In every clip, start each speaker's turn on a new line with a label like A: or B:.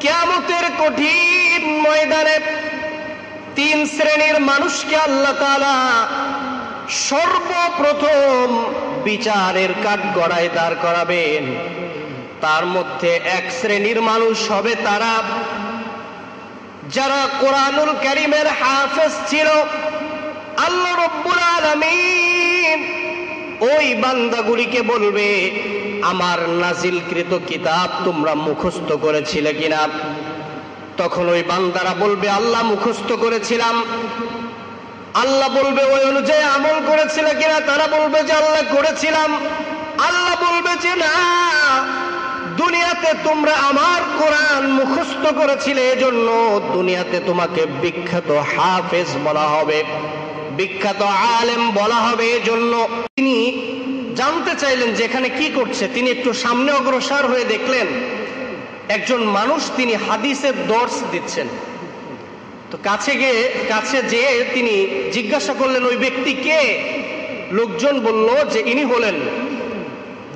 A: কিয়ামতের কঠিন ময়দানে তিন শ্রেণীর মানুষকে আল্লাহ তাআলা সর্বপ্রথম বিচারের কাঠগড়ায় দাঁড় করাবেন। তার মধ্যে এক শ্রেণীর মানুষ হবে তারা যারা কোরআনুল কারীমের হাফেজ ছিল। আল্লাহ রাব্বুল আলামিন ওই বান্দাগুলিকে বলবে, আমার নাজিলকৃত কিতাব তোমরা মুখস্থ করেছিলে কিনা? তখন ওই বান্দারা বলবে, আল্লাহ মুখস্থ করেছিলাম। আল্লাহ বলবে, ওই অনুযায়ী আমল করেছিলে কিনা? তারা বলবে যে আল্লাহ করেছিলাম। আল্লাহ বলবে যে না, দুনিয়াতে তোমরা আমার কোরআন মুখস্থ করেছিলে, এজন্য দুনিয়াতে তোমাকে বিখ্যাত হাফেজ বলা হবে, বিখ্যাত আলেম বলা হবে। এজন্য তিনি জানতে চাইলেন যে এখানে কি করছে। তিনি একটু সামনে অগ্রসর হয়ে দেখলেন একজন মানুষ, তিনি হাদিসের দর্স দিচ্ছেন। তো কাছে যেয়ে তিনি জিজ্ঞাসা করলেন, ওই ব্যক্তি কে? লোকজন বলল যে ইনি হলেন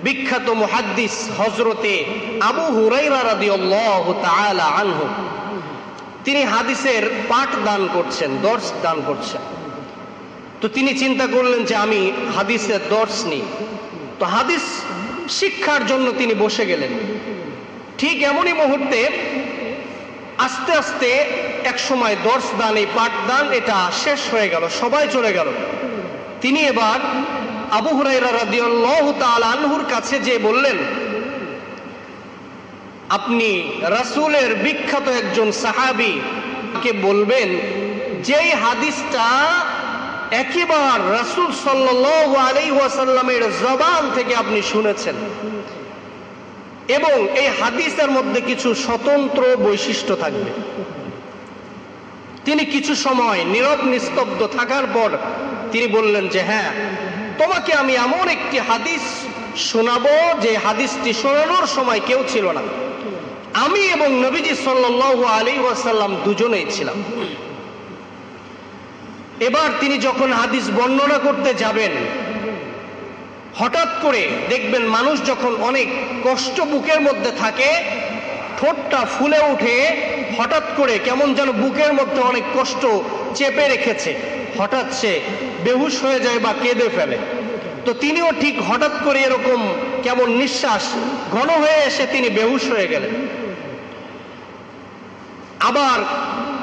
A: বিখ্যাত মুহাদ্দিস হযরতে আবু হুরায়রা রাদিয়াল্লাহু তাআলা আনহু। তিনি হাদিসের পাঠ দান করছেন, দর্স দান করছেন। তো তিনি চিন্তা করলেন যে আমি হাদিসের দর্স নিই। তো হাদিস শিক্ষার জন্য তিনি বসে গেলেন। ঠিক এমনই মুহূর্তে আস্তে আস্তে এক সময় দর্স দান, এই পাঠ দান এটা শেষ হয়ে গেল, সবাই চলে গেল। তিনি এবার আবু হুরায়রা রাদিয়াল্লাহু তাআলা আনহুর কাছে যেয়ে বললেন, আপনি রাসূলের বিখ্যাত একজন সাহাবী কে বলবেন যেই হাদিসটা একেবারে রাসূল সাল্লাল্লাহু আলাইহি ওয়াসাল্লামের জবান থেকে আপনি শুনেছেন, এবং এই হাদিসের মধ্যে কিছু স্বতন্ত্র বৈশিষ্ট্য থাকবে। তিনি কিছু সময় নীরব নিস্তব্ধ থাকার পর তিনি বললেন যে হ্যাঁ, তোমাকে আমি এমন একটি হাদিস শোনাবো যে হাদিসটি শোনানোর সময় কেউ ছিল না, আমি এবং নবীজি সাল্লাল্লাহু আলাইহি ওয়াসাল্লাম দুজনেই ছিলাম। এবার তিনি যখন হাদিস বর্ণনা করতে যাবেন, হঠাৎ করে দেখবেন মানুষ যখন অনেক কষ্ট বুকের মধ্যে থাকে, ঠোঁটটা ফুলে উঠে, হঠাৎ করে কেমন যেন বুকের মধ্যে অনেক কষ্ট চেপে রেখেছে, হঠাৎ সে বেহুশ হয়ে যায় বা কেঁদে ফেলে। তো তিনিও ঠিক হঠাৎ করে এরকম কেমন নিঃশ্বাস ঘন হয়ে এসে তিনি বেহুশ হয়ে গেলেন। আবার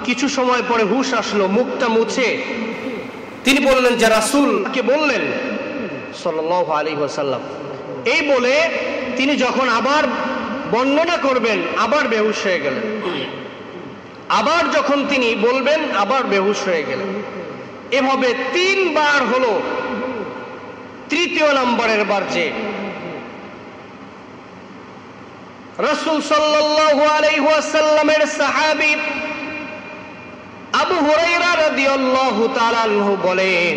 A: কিছু সময় পরে হুশ আসলো, মুখটা মুছে তিনি বললেন যে রাসূলকে বললেন সাল্লাল্লাহু আলাইহি ওয়াসাল্লাম। এই বলে তিনি যখন আবার বর্ণনা করবেন, আবার বেহুশ হয়ে গেলেন। আবার যখন তিনি বলবেন, আবার বেহুশ হয়ে গেলেন। এভাবে তিনবার হলো। তৃতীয় নম্বরের বার যে রাসূল সাল্লাল্লাহু আলাইহি ওয়াসাল্লামের সাহাবী আবু হুরায়রা রাদিয়াল্লাহু তাআলা আনহু বলেন,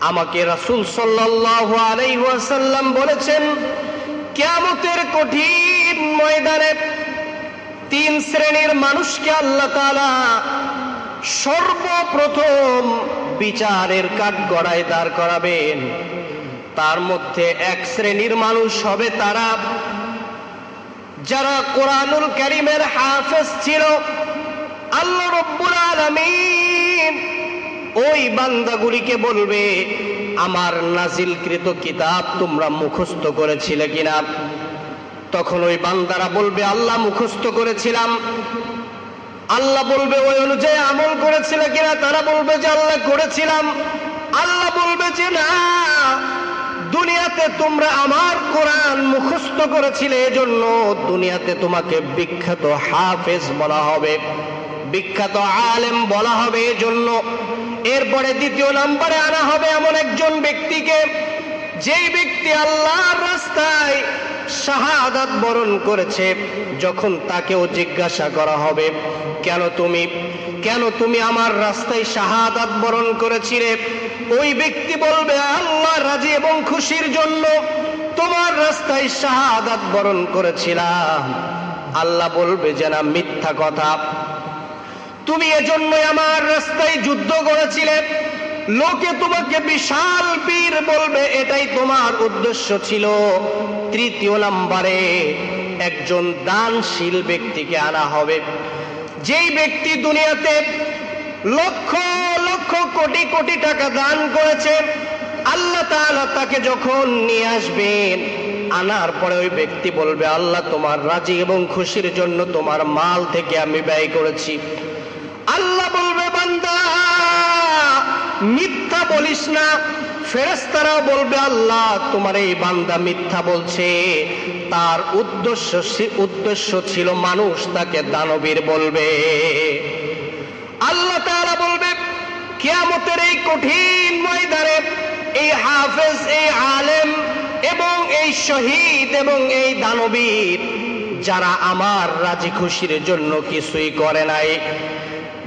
A: আমাকে রাসূল সাল্লাল্লাহু আলাইহি ওয়াসাল্লাম বলেছেন, কিয়ামতের কঠিন ময়দানে তিন শ্রেণীর মানুষকে আল্লাহ তাআলা সর্বপ্রথম বিচারের কাঠগড়ায় দাঁড় করাবেন। তার মধ্যে এক শ্রেণীর মানুষ হবে তারা যারা কোরআনুল কারীমের হাফেজ ছিল। আল্লাহ রাব্বুল আলামিন ওই বান্দাগুলিকে বলবে, আমার নাজিলকৃত কিতাব তোমরা মুখস্থ করেছিলে কিনা? তখন ওই বান্দারা বলবে, আল্লাহ মুখস্থ করেছিলাম। আল্লাহ বলবে, ওই অনুযায়ী আমল করেছিলে কিনা? তারা বলবে যে আল্লাহ করেছিলাম। আল্লাহ বলবে যে না, দুনিয়াতে তোমরা আমার কোরআন মুখস্থ করেছিলে, এজন্য দুনিয়াতে তোমাকে বিখ্যাত হাফেজ বলা হবে, বিখ্যাত আলেম বলা হবে। এজন্য এরপরে দ্বিতীয় নম্বরে আনা হবে এমন একজন ব্যক্তিকে, যেই ব্যক্তি আল্লাহর রাস্তায় শাহাদাত বরণ করেছে। যখন তাকেও জিজ্ঞাসা করা হবে, কেন তুমি আমার রাস্তায় শাহাদাত বরণ করেছিলে? ওই ব্যক্তি বলবে, আল্লাহ রাজি এবং খুশির জন্য তোমার রাস্তায় শাহাদাত বরণ করেছিলাম। আল্লাহ বলবে যে না, মিথ্যা কথা, তুমি এজন্যই আমার রাস্তায় যুদ্ধ করেছিলে। লোকে তোমাকে বিশাল বীর বলবে, এটাই তোমার উদ্দেশ্য ছিল। তৃতীয় নম্বরে একজন দানশীল ব্যক্তিকে আনা হবে, যেই ব্যক্তি দুনিয়াতে লক্ষ লক্ষ কোটি কোটি টাকা দান করেছে। আল্লাহ তাআলা তাকে যখন নিয়ে আসবেন, আনার পরে ওই ব্যক্তি বলবে, আল্লাহ তোমার রাজি এবং খুশির জন্য তোমার মাল থেকে আমি ব্যয় করেছি। আল্লাহ বলবে, বান্দা মিথ্যা বলিস না। ফেরেশতারাও বলবে, আল্লাহ তোমার এই বান্দা মিথ্যা বলছে, তার উদ্দেশ্য ছিল মানুষ তাকে দানবীর বলবে। আল্লাহ তাআলা বলবে, কিয়ামতের এই কঠিন ময়দানে এই হাফেজ, এই আলেম এবং এই শহীদ এবং এই দানবীর যারা আমার রাজি খুশির জন্য কিছুই করে নাই,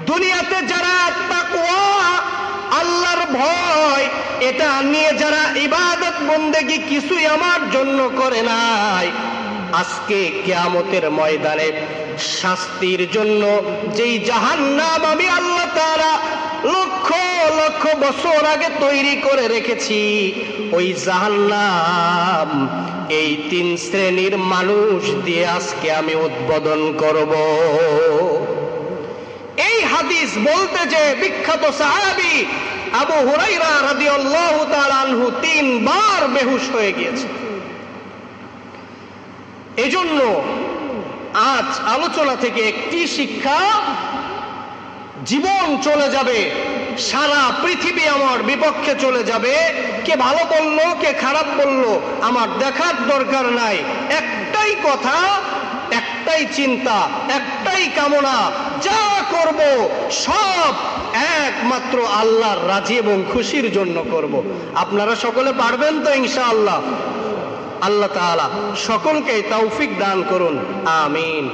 A: দুনিয়াতে যারা তাকওয়া আল্লাহর ভয় এটা নিয়ে যারা ইবাদত বন্দেগী কিছুই আমার জন্য করে নাই, আজকে কিয়ামতের ময়দানে শাস্তির জন্য যেই জাহান্নাম আমি আল্লাহ তাআলা লক্ষ লক্ষ বছর আগে তৈরি করে রেখেছি, ওই জাহান্নাম এই 3 শ্রেণীর মানুষ দিয়ে আজকে আমি উদ্বোধন করব। এই হাদিস বলতে যে বিখ্যাত সাহাবী আবু হুরায়রা রাদিয়াল্লাহু তাআলা আনহু 3 বার বেহুশ হয়ে গিয়েছে। এজন্য আজ আলোচনা থেকে একটি শিক্ষা, জীবন চলে যাবে, সারা পৃথিবী আমার বিপক্ষে চলে যাবে, কে ভালো বললো কে খারাপ বললো আমার দেখার দরকার নাই। একটাই কথা, একটাই চিন্তা, একটাই কামনা, যা করব সব একমাত্র আল্লাহর রাজি এবং খুশির জন্য করব। আপনারা সকলে পারবেন তো ইনশাআল্লাহ? আল্লাহ তাআলা সকলকে তৌফিক দান করুন, আমিন।